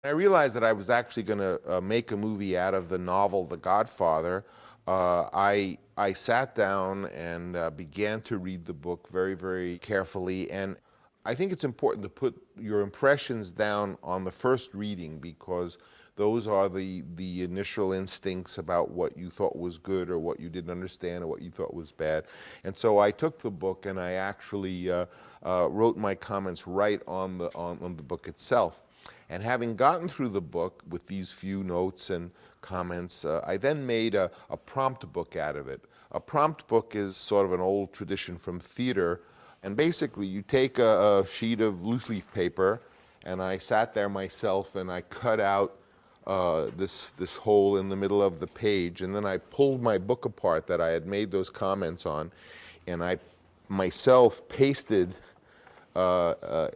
I realized that I was actually going to make a movie out of the novel The Godfather. I sat down and began to read the book very, very carefully. And I think it's important to put your impressions down on the first reading, because those are the initial instincts about what you thought was good or what you didn't understand or what you thought was bad. And so I took the book and I actually wrote my comments right on the book itself. And having gotten through the book with these few notes and comments, I then made a prompt book out of it. A prompt book is sort of an old tradition from theater. And basically, you take a sheet of loose leaf paper, and I sat there myself and I cut out this hole in the middle of the page. And then I pulled my book apart that I had made those comments on, and I myself pasted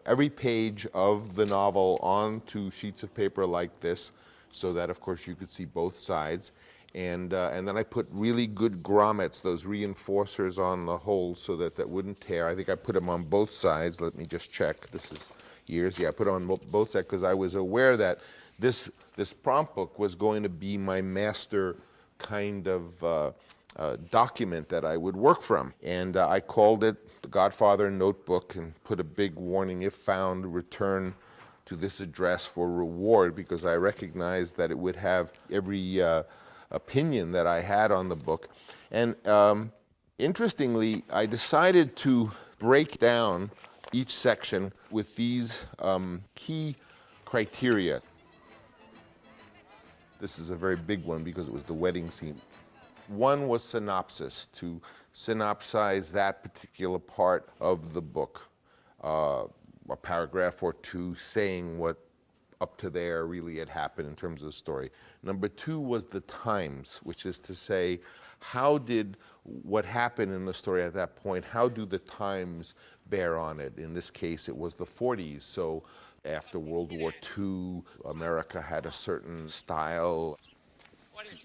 every page of the novel onto sheets of paper like this, so that, of course, you could see both sides. And then I put really good grommets, those reinforcers, on the holes so that that wouldn't tear. I think I put them on both sides. Let me just check. This is years. Yeah, I put it on both sides because I was aware that this prompt book was going to be my master kind of document that I would work from. And I called it The Godfather Notebook and put a big warning: if found, return to this address for reward, because I recognized that it would have every opinion that I had on the book. And interestingly, I decided to break down each section with these key criteria. This is a very big one because it was the wedding scene. One was synopsis, to synopsize that particular part of the book. A paragraph or two saying what up to there really had happened in terms of the story. Number two was the times, which is to say, how did what happened in the story at that point, how do the times bear on it? In this case, it was the 40s, so after World War II, America had a certain style. What is it?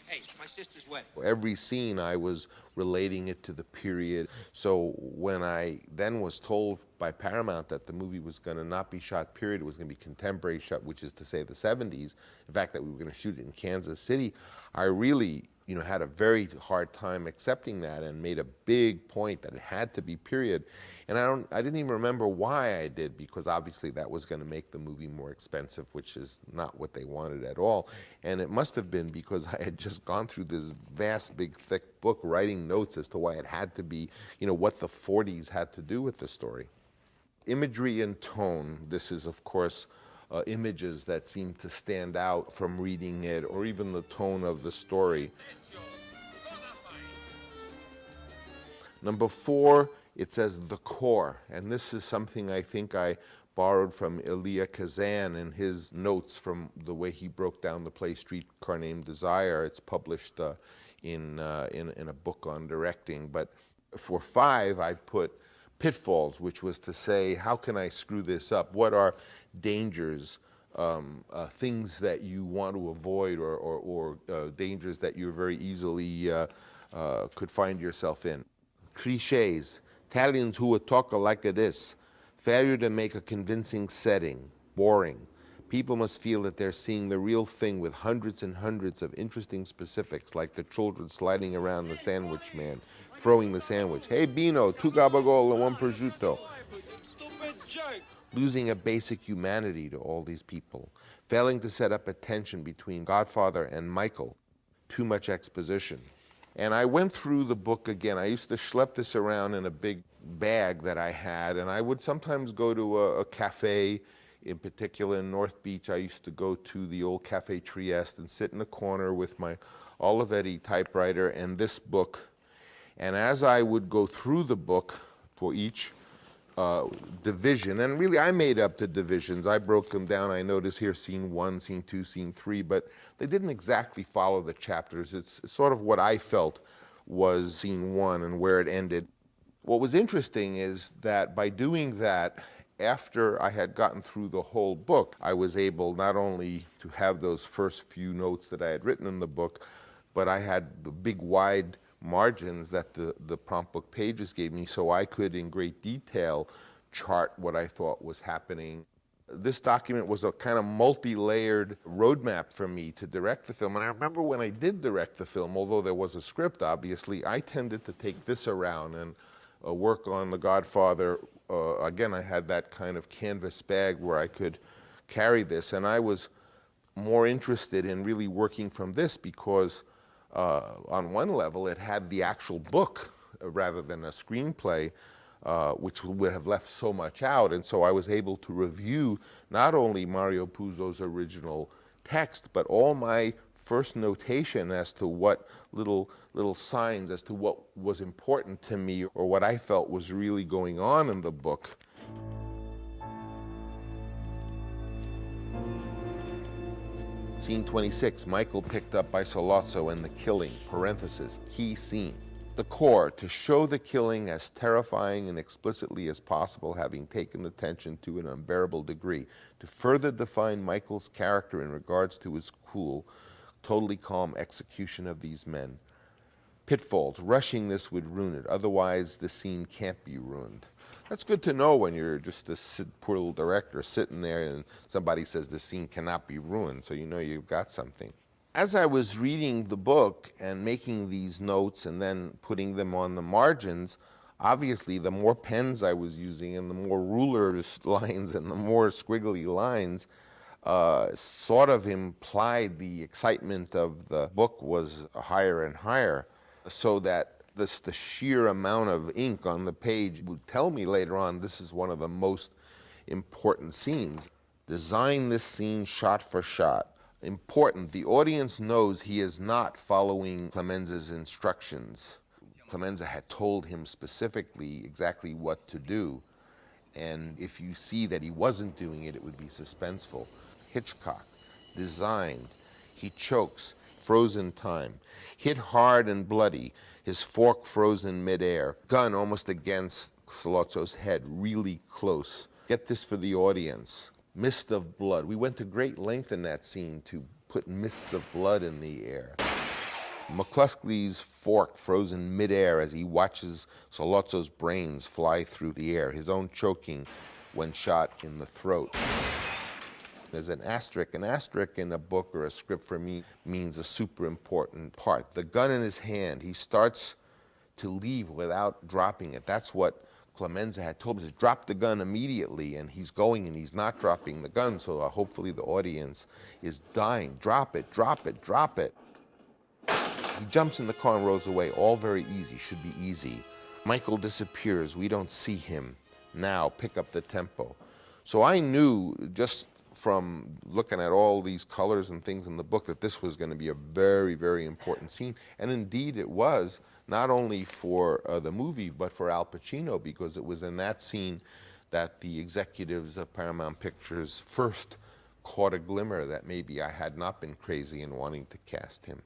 Hey, it's my sister's wedding. Every scene I was relating it to the period. So when I then was told by Paramount that the movie was going to not be shot period, it was going to be contemporary shot, which is to say the 70s, in fact that we were going to shoot it in Kansas City, I really had a very hard time accepting that and made a big point that it had to be period. And I didn't even remember why I did, because obviously that was going to make the movie more expensive, which is not what they wanted at all. And it must have been because I had just gone through this vast, big, thick book writing notes as to why it had to be, what the 40s had to do with the story. Imagery and tone. This is, of course, images that seem to stand out from reading it, or even the tone of the story. Number four, it says the core, and this is something I think I borrowed from Elia Kazan in his notes from the way he broke down the play Streetcar Named Desire. It's published in a book on directing. But for five, I put pitfalls, which was to say, how can I screw this up? What are dangers, things that you want to avoid, or dangers that you very easily could find yourself in? Cliches. Italians who would talk like this. Failure to make a convincing setting. Boring. People must feel that they're seeing the real thing with hundreds and hundreds of interesting specifics, like the children sliding around the sandwich man, throwing the sandwich. Hey, Bino, 2 gabagool and 1 prosciutto. Losing a basic humanity to all these people. Failing to set up a tension between Godfather and Michael. Too much exposition. And I went through the book again. I used to schlep this around in a big bag that I had, and I would sometimes go to a cafe. In particular, in North Beach, I used to go to the old Cafe Trieste and sit in a corner with my Olivetti typewriter and this book. And as I would go through the book for each division, and really I made up the divisions. I broke them down. I noticed here scene 1, scene 2, scene 3, but they didn't exactly follow the chapters. It's sort of what I felt was scene 1 and where it ended. What was interesting is that by doing that, after I had gotten through the whole book, I was able not only to have those first few notes that I had written in the book, but I had the big wide margins that the prompt book pages gave me, so I could in great detail chart what I thought was happening. this document was a kind of multi-layered roadmap for me to direct the film. And I remember when I did direct the film, although there was a script, obviously, I tended to take this around and work on The Godfather. Again, I had that kind of canvas bag where I could carry this, and I was more interested in really working from this because on one level it had the actual book rather than a screenplay, which would have left so much out. And so I was able to review not only Mario Puzo's original text, but all my first notation as to what little signs as to what was important to me or what I felt was really going on in the book. Scene 26, Michael picked up by Sollozzo and the killing, parenthesis, key scene. The core, to show the killing as terrifying and explicitly as possible, having taken the tension to an unbearable degree, to further define Michael's character in regards to his cool, totally calm execution of these men. Pitfalls, rushing this would ruin it, otherwise the scene can't be ruined. That's good to know when you're just a poor little director sitting there and somebody says the scene cannot be ruined, so you know you've got something. As I was reading the book and making these notes and then putting them on the margins, obviously the more pens I was using and the more ruler lines and the more squiggly lines sort of implied the excitement of the book was higher and higher, so that the sheer amount of ink on the page would tell me later on this is one of the most important scenes. Design this scene shot for shot. Important, the audience knows he is not following Clemenza's instructions. Clemenza had told him specifically exactly what to do, and if you see that he wasn't doing it, it would be suspenseful. Hitchcock, designed, he chokes, frozen time, hit hard and bloody, his fork frozen midair, gun almost against Sollozzo's head, really close. Get this for the audience. Mist of blood. We went to great length in that scene to put mists of blood in the air. McCluskey's fork frozen midair as he watches Sollozzo's brains fly through the air, his own choking when shot in the throat. There's an asterisk. An asterisk in a book or a script for me means a super important part. The gun in his hand, he starts to leave without dropping it. That's what Clemenza had told us, drop the gun immediately, and he's going and he's not dropping the gun, so hopefully the audience is dying. Drop it, drop it, drop it. He jumps in the car and rolls away, all very easy, should be easy. Michael disappears, we don't see him. Now, pick up the tempo. So I knew just from looking at all these colors and things in the book that this was going to be a very, very important scene. And indeed it was, not only for the movie, but for Al Pacino, because it was in that scene that the executives of Paramount Pictures first caught a glimmer that maybe I had not been crazy in wanting to cast him.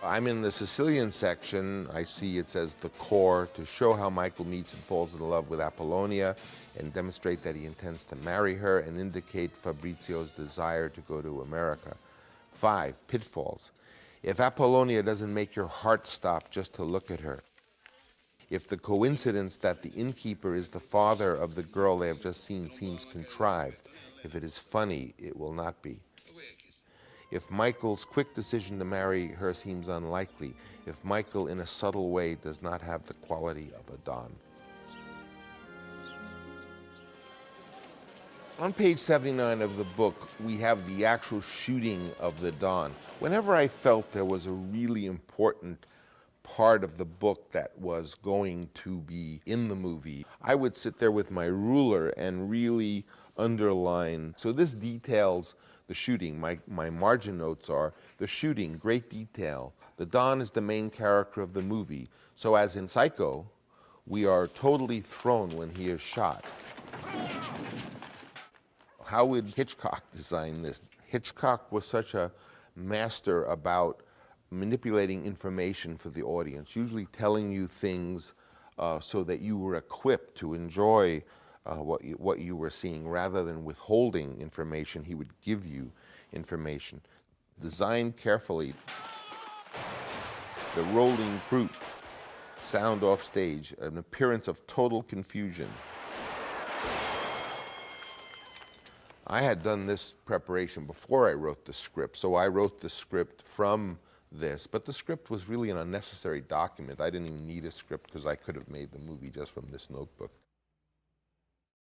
I'm in the Sicilian section. I see it says the core, to show how Michael meets and falls in love with Apollonia and demonstrate that he intends to marry her and indicate Fabrizio's desire to go to America. 5, pitfalls. If Apollonia doesn't make your heart stop just to look at her, if the coincidence that the innkeeper is the father of the girl they have just seen seems contrived, if it is funny, it will not be. If Michael's quick decision to marry her seems unlikely, if Michael in a subtle way does not have the quality of a Don. On page 79 of the book, we have the actual shooting of the Don. Whenever I felt there was a really important part of the book that was going to be in the movie, I would sit there with my ruler and really underline. So this details the shooting. My margin notes are the shooting, great detail. The Don is the main character of the movie. So as in Psycho, we are totally thrown when he is shot. How would Hitchcock design this? Hitchcock was such a master about manipulating information for the audience, usually telling you things so that you were equipped to enjoy what you were seeing. Rather than withholding information, he would give you information. Designed carefully. The rolling fruit, sound off stage, an appearance of total confusion. I had done this preparation before I wrote the script, so I wrote the script from this, but the script was really an unnecessary document. I didn't even need a script because I could have made the movie just from this notebook.